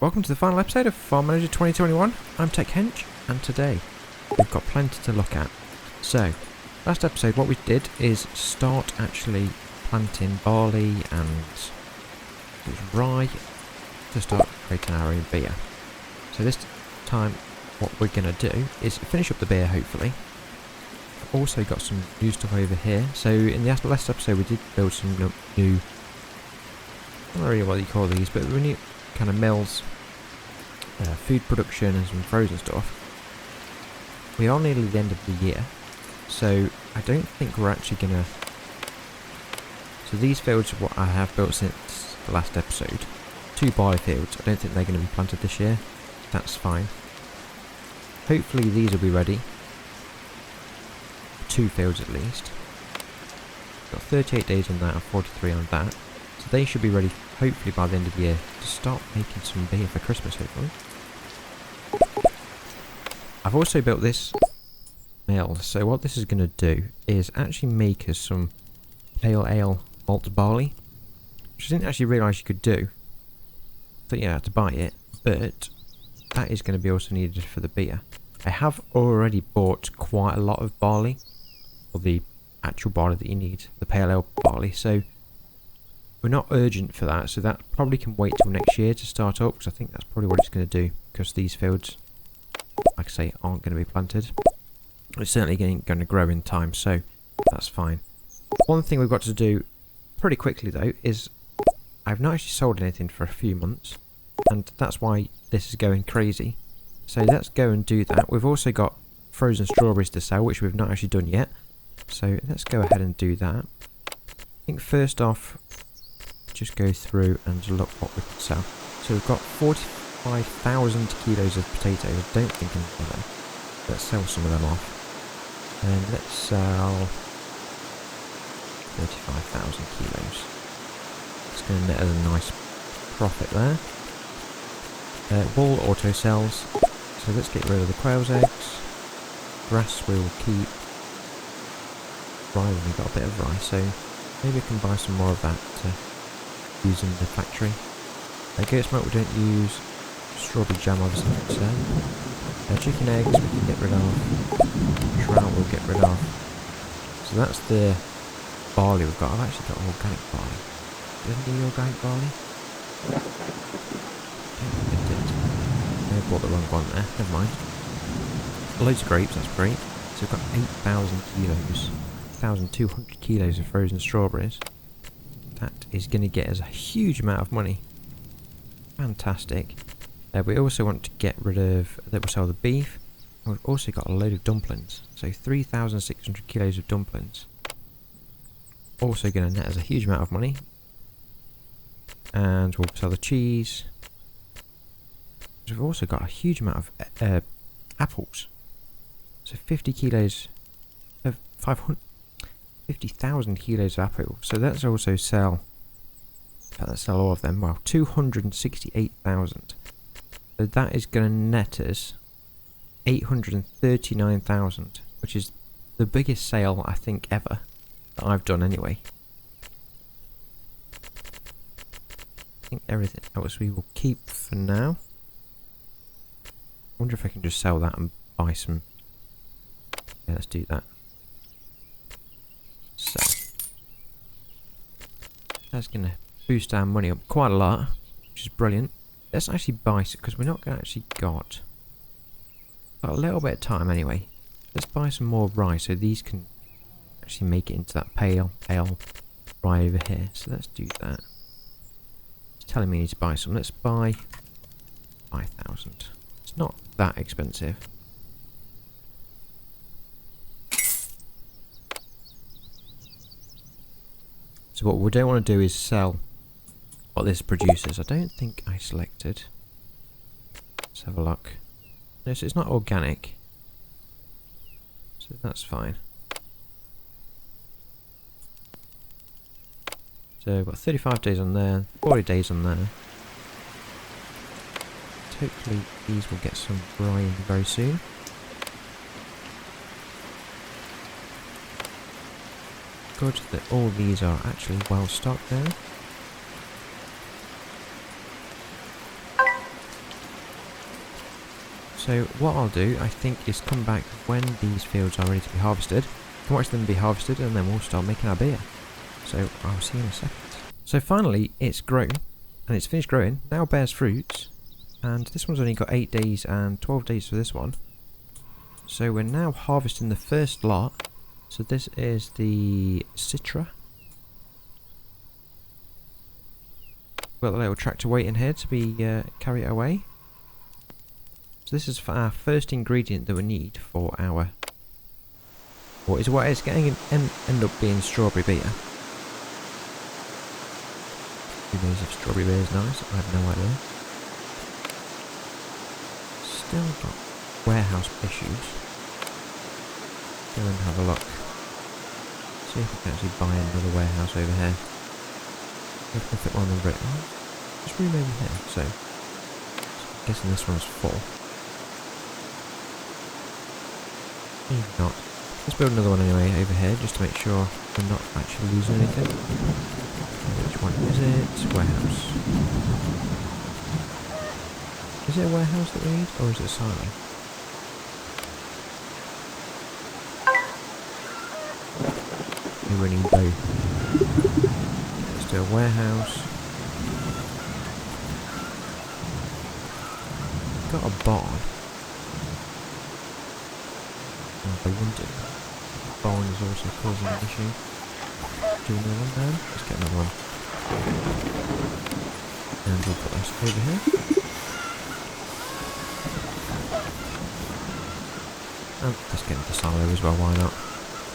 Welcome to the final episode of Farm Manager 2021. I'm Tech Hench, and today we've got plenty to look at. So, last episode what we did is start actually planting barley and it was rye to start creating our own beer. So this time what we're going to do is finish up the beer hopefully. I've also got some new stuff over here. So in the last episode we did build some new, I don't know really what you call these, but new kind of mills, food production and some frozen stuff. We are nearly the end of the year, so I don't think we're actually gonna. So these fields are what I have built since the last episode. 2 barley fields. I don't think they're going to be planted this year. That's fine. Hopefully these will be ready. 2 fields at least. Got 38 days on that and 43 on that. So they should be ready hopefully by the end of the year to start making some beer for Christmas hopefully. I've also built this mill, so what this is going to do is actually make us some pale ale malt barley, which I didn't actually realise you could do. So yeah, I had to buy it, but that is going to be also needed for the beer. I have already bought quite a lot of barley, or the actual barley that you need, the pale ale barley, so we're not urgent for that, so that probably can wait till next year to start up, because I think that's probably what it's going to do, because these fields, like I say, aren't going to be planted. It's certainly going to grow in time, so that's fine. One thing we've got to do pretty quickly though is I've not actually sold anything for a few months, and that's why this is going crazy. So let's go and do that. We've also got frozen strawberries to sell, which we've not actually done yet. So let's go ahead and do that. I think first off, just go through and look what we can sell. So we've got 45,000 kilos of potatoes. I don't think I'm going to. Let's sell some of them off. And let's sell 35,000 kilos. It's going to net us a nice profit there. Wool auto sells. So let's get rid of the quail's eggs. Grass we will keep. Rye, we've got a bit of rye, so maybe we can buy some more of that to use in the factory. Goat's milk we don't use. Strawberry jam obviously we can sell. Chicken eggs we can get rid of. Trout we'll get rid of. So that's the barley we've got. I've actually got organic barley. Didn't do organic barley? I don't think I did. I bought the wrong one there. Never mind. Loads of grapes, that's great. So we've got 8,000 kilos. 1,200 kilos of frozen strawberries. That is going to get us a huge amount of money. Fantastic. We also want to get rid of, we'll sell the beef. And we've also got a load of dumplings. So 3,600 kilos of dumplings. Also going to net us a huge amount of money. And we'll sell the cheese. We've also got a huge amount of apples. So 50 kilos of 50,000 kilos of apples. So let's also sell. Let's sell all of them. Well, 268,000. So that is going to net us 839,000, which is the biggest sale I think ever that I've done anyway. I think everything else we will keep for now. I wonder if I can just sell that and buy some. Yeah, let's do that. So that's going to boost our money up quite a lot, which is brilliant. Let's actually buy some, because we're not actually got a little bit of time anyway. Let's buy some more rye so these can actually make it into that pale ale rye over here. So let's do that. It's telling me I need to buy some. Let's buy 5,000. It's not that expensive. So what we don't want to do is sell what this produces. I don't think I selected. Let's have a look. No, so it's not organic. So that's fine. So we've got 35 days on there, 40 days on there. Hopefully these will get some rye in very soon. Good that all these are actually well stocked there. So what I'll do, I think, is come back when these fields are ready to be harvested. Can watch them be harvested, and then we'll start making our beer. So I'll see you in a second. So finally, it's grown, and it's finished growing. Now bears fruits, and this one's only got 8 days and 12 days for this one. So we're now harvesting the first lot. So this is the Citra. Got the little tractor waiting here to be carry it away. So this is for our first ingredient that we need for our... what is getting end up being strawberry beer. 2 days of strawberry beer is nice, I have no idea. Still got warehouse issues. Go and have a look. See if we can actually buy another warehouse over here. If we fit one on the brick. Just room over here, so I'm guessing this one's full. Maybe not. Let's build another one anyway over here, just to make sure we're not actually losing anything. Which one is it? Warehouse. Is it a warehouse that we need, or is it a silo? Maybe we need both. Let's do a warehouse. Got a barn. I wonder. Barn is also causing an issue. Do another one then? Let's get another one. And we'll put this over here. And let's get into the silo as well, why not?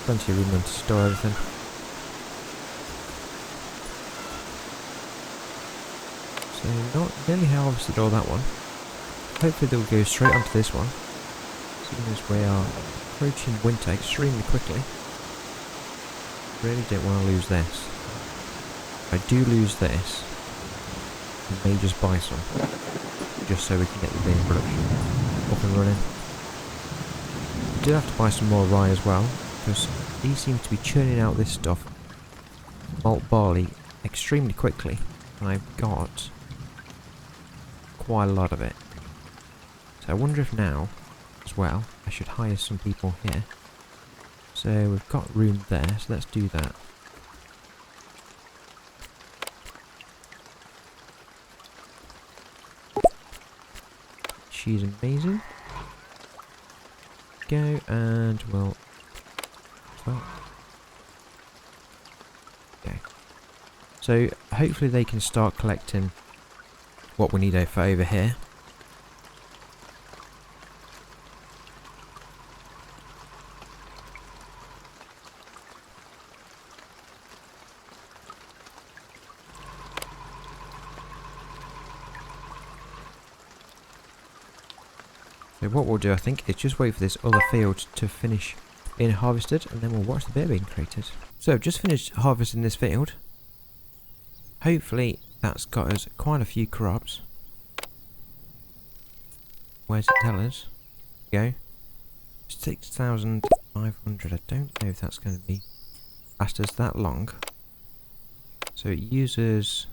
Plenty of room then to store everything. So not nearly harvested all that one. Hopefully they'll go straight onto this one. Seeing as we are approaching winter extremely quickly. Really don't want to lose this. If I do lose this, I may just buy some. Just so we can get the beer production up and running. I do have to buy some more rye as well, because these seem to be churning out this stuff, malt barley, extremely quickly. And I've got quite a lot of it. So I wonder if now, as well, I should hire some people here. So we've got room there, so let's do that. She's amazing. Go, and well. Okay. So hopefully they can start collecting what we need for over here. So what we'll do, I think, is just wait for this other field to finish being harvested, and then we'll watch the beer being created. So I've just finished harvesting this field. Hopefully that's got us quite a few crops. Where's it tell us? Go. 6,500. I don't know if that's going to be last us that long. So it uses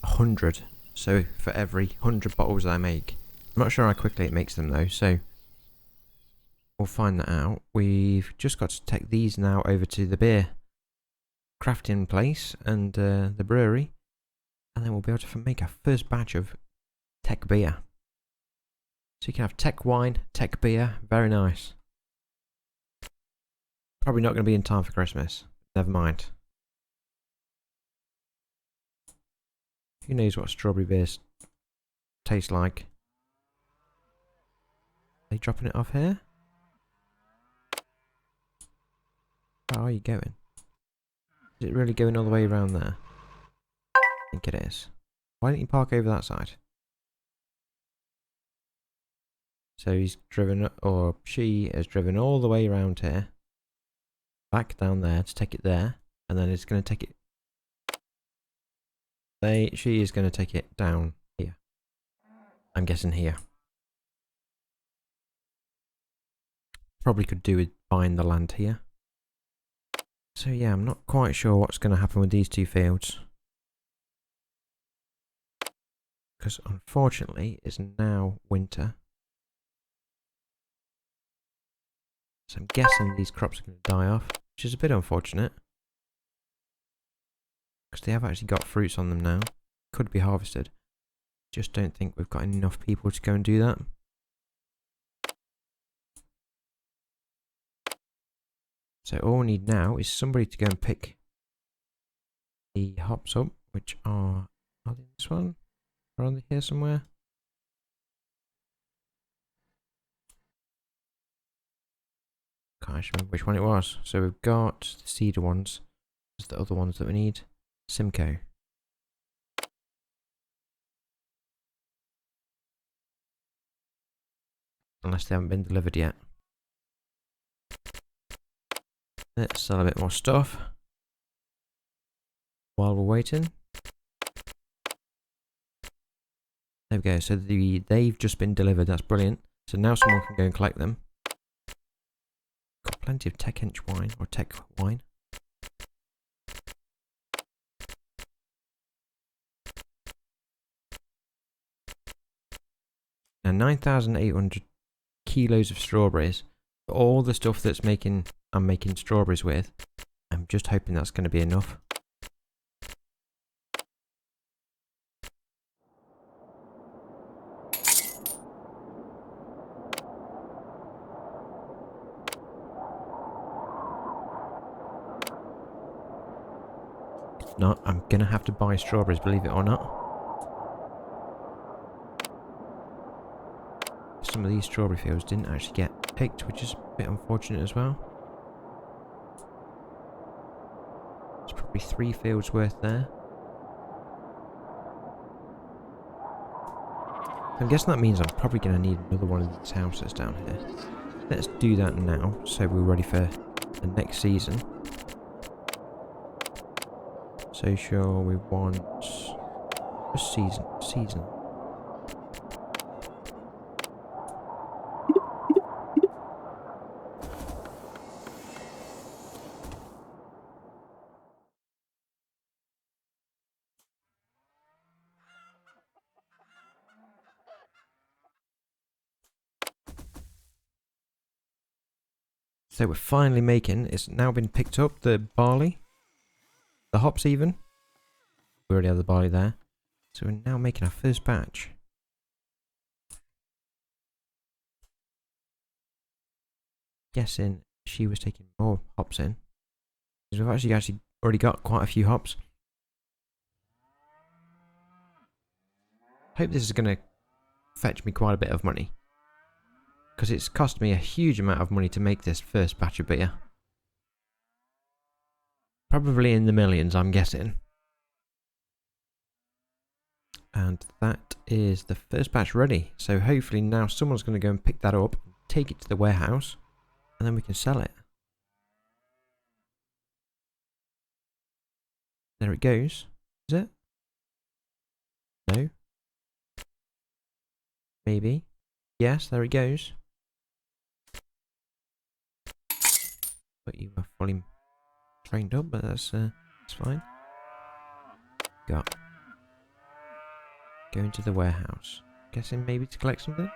100. So for every 100 bottles I make. I'm not sure how quickly it makes them though, so we'll find that out. We've just got to take these now over to the beer crafting place and the brewery, and then we'll be able to make our first batch of Tech beer. So you can have Tech wine, Tech beer, very nice. Probably not going to be in time for Christmas. Never mind. Who knows what strawberry beers taste like? Are they dropping it off here? How are you going? Is it really going all the way around there? I think it is. Why didn't you park over that side? So he's driven, or she has driven all the way around here. Back down there to take it there. And then it's going to take it... She is going to take it down here. I'm guessing here. Probably could do with buying the land here. So yeah, I'm not quite sure what's going to happen with these two fields. Because unfortunately, it's now winter. So I'm guessing these crops are going to die off, which is a bit unfortunate. Because they have actually got fruits on them now. Could be harvested. Just don't think we've got enough people to go and do that. So all we need now is somebody to go and pick the hops up, which are they this one? Are they here somewhere? Can't actually remember which one it was. So we've got the cedar ones. There's the other ones that we need. Simcoe. Unless they haven't been delivered yet. Let's sell a bit more stuff while we're waiting. There we go. So they've just been delivered. That's brilliant. So now someone can go and collect them. Got plenty of Tech Hench wine or Tech wine. Now 9,800 kilos of strawberries. All the stuff that's I'm making strawberries with. I'm just hoping that's going to be enough. If not, I'm going to have to buy strawberries, believe it or not. Some of these strawberry fields didn't actually get picked, which is a bit unfortunate as well. There's probably 3 fields worth there. I'm guessing that means I'm probably going to need another one of these houses down here. Let's do that now, so we're ready for the next season. So sure, we want a season. So we're finally making, it's now been picked up, the barley, the hops even. We already have the barley there. So we're now making our first batch. Guessing she was taking more hops in. Because we've actually already got quite a few hops. Hope this is going to fetch me quite a bit of money. Because it's cost me a huge amount of money to make this first batch of beer. Probably in the millions, I'm guessing. And that is the first batch ready. So hopefully now someone's going to go and pick that up, take it to the warehouse, and then we can sell it. There it goes. Is it? No? Maybe. Yes, there it goes. But you are fully trained up, but that's fine. Got. Go into the warehouse. Guessing maybe to collect something?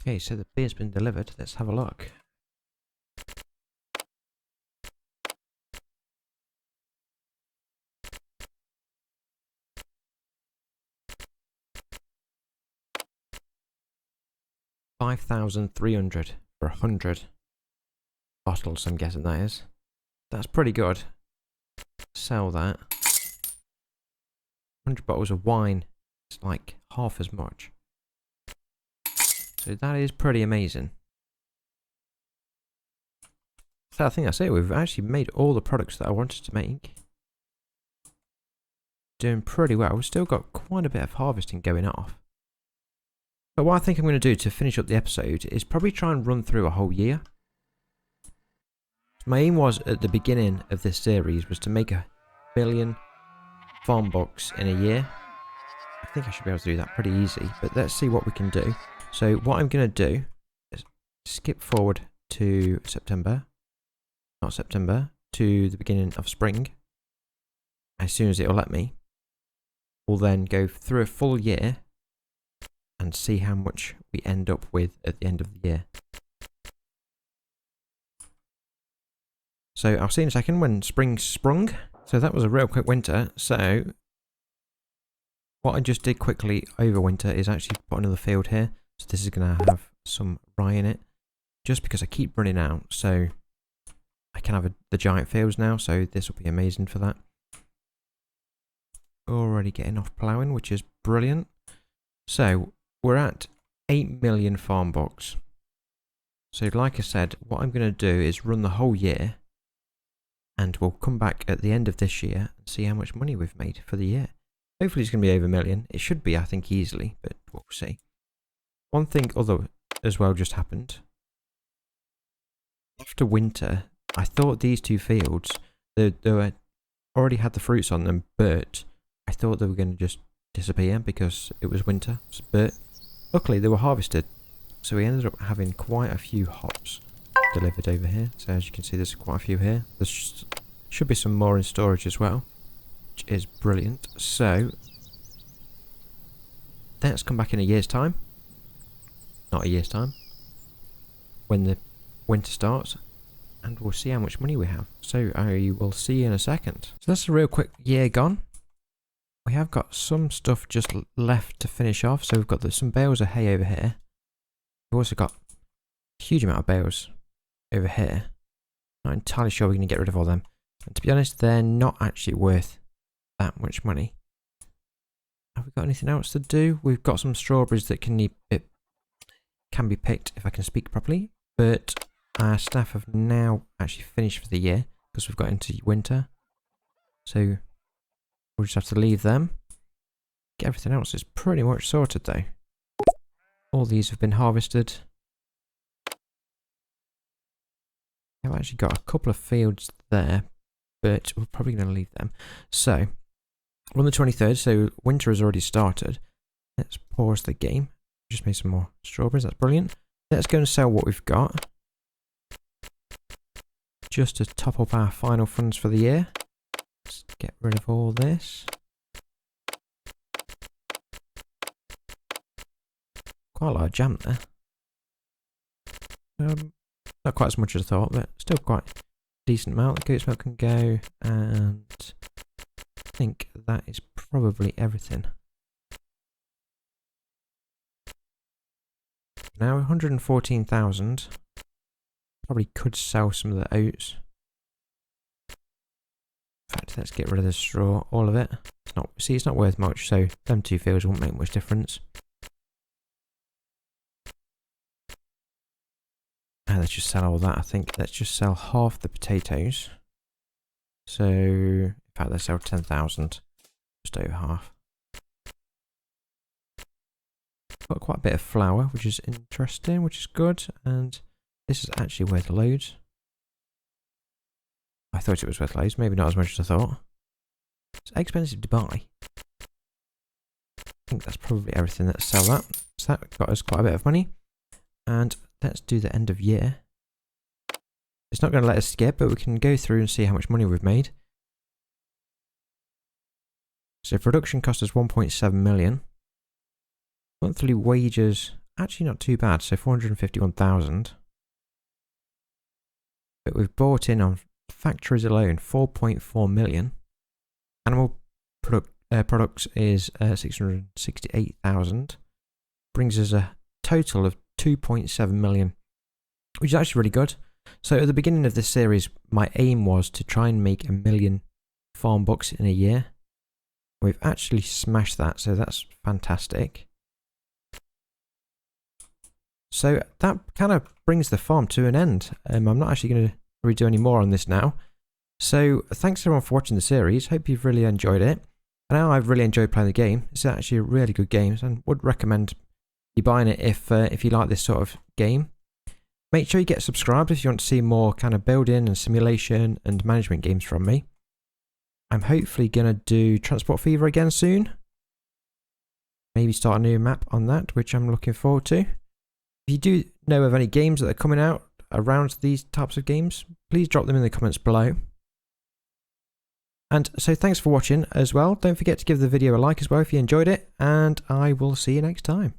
Okay, so the beer's been delivered. Let's have a look. $5,300 for 100 bottles, I'm guessing that is. That's pretty good. Sell that. 100 bottles of wine. It's like half as much. So that is pretty amazing. So I think that's it. We've actually made all the products that I wanted to make. Doing pretty well. We've still got quite a bit of harvesting going off. But what I think I'm going to do to finish up the episode is probably try and run through a whole year. My aim was at the beginning of this series was to make 1 billion farm bucks in a year. I think I should be able to do that pretty easy, but let's see what we can do. So what I'm going to do is skip forward to September, not September, to the beginning of spring, as soon as it'll let me, we'll then go through a full year and see how much we end up with at the end of the year. So I'll see in a second when spring's sprung. So that was a real quick winter. So what I just did quickly over winter is actually put another field here. So this is going to have some rye in it, just because I keep running out. So I can have the giant fields now. So this will be amazing for that. Already getting off ploughing, which is brilliant. So we're at 8 million farm bucks. So like I said, what I'm going to do is run the whole year, and we'll come back at the end of this year and see how much money we've made for the year. Hopefully it's going to be over 1 million. It should be, I think, easily, but we'll see. One thing other as well just happened. After winter, I thought these two fields, they were already had the fruits on them, but I thought they were going to just disappear because it was winter. But luckily they were harvested, so we ended up having quite a few hops delivered over here. So as you can see, there's quite a few here. There should be some more in storage as well, which is brilliant. So let's come back in a year's time. Not a year's time. When the winter starts, and we'll see how much money we have. So I will see you in a second. So that's a real quick year gone. We have got some stuff just left to finish off. So we've got some bales of hay over here. We've also got a huge amount of bales over here. Not entirely sure we're going to get rid of all them. And to be honest, they're not actually worth that much money. Have we got anything else to do? We've got some strawberries that can be picked if I can speak properly. But our staff have now actually finished for the year because we've got into winter. So we'll just have to leave them. Get everything else is pretty much sorted though. All these have been harvested. I've actually got a couple of fields there, but we're probably going to leave them. So we're on the 23rd, so winter has already started. Let's pause the game. Just made some more strawberries, that's brilliant. Let's go and sell what we've got, just to top up our final funds for the year. Let's get rid of all this. Quite a lot of jam there. Not quite as much as I thought, but still quite a decent amount. The goat's milk can go, and I think that is probably everything. Now 114,000. Probably could sell some of the oats. In fact, let's get rid of the straw, all of it. It's not worth much, so them two fields won't make much difference. And let's just sell all that, I think. Let's just sell half the potatoes. So, in fact, let's sell 10,000. Just over half. Got quite a bit of flour, which is interesting, which is good. And this is actually worth loads. I thought it was worth loads, maybe not as much as I thought. It's expensive to buy. I think that's probably everything. Let's sell that. So that got us quite a bit of money. And let's do the end of year. It's not going to let us skip, but we can go through and see how much money we've made. So production cost us 1.7 million. Monthly wages, actually not too bad, so 451,000. But we've bought in on factories alone 4.4 million. Animal products is 668,000. Brings us a total of 2.7 million, which is actually really good. So at the beginning of this series, my aim was to try and make 1 million farm bucks in a year. We've actually smashed that, so that's fantastic. So that kind of brings the farm to an end. I'm not actually going to redo any more on this now. So thanks everyone for watching the series. Hope you've really enjoyed it. And now I've really enjoyed playing the game. It's actually a really good game, and would recommend you buying it if you like this sort of game. Make sure you get subscribed if you want to see more kind of building and simulation and management games from me. I'm hopefully going to do Transport Fever again soon. Maybe start a new map on that, which I'm looking forward to. If you do know of any games that are coming out, around these types of games, please drop them in the comments below. And so thanks for watching as well. Don't forget to give the video a like as well if you enjoyed it, and I will see you next time.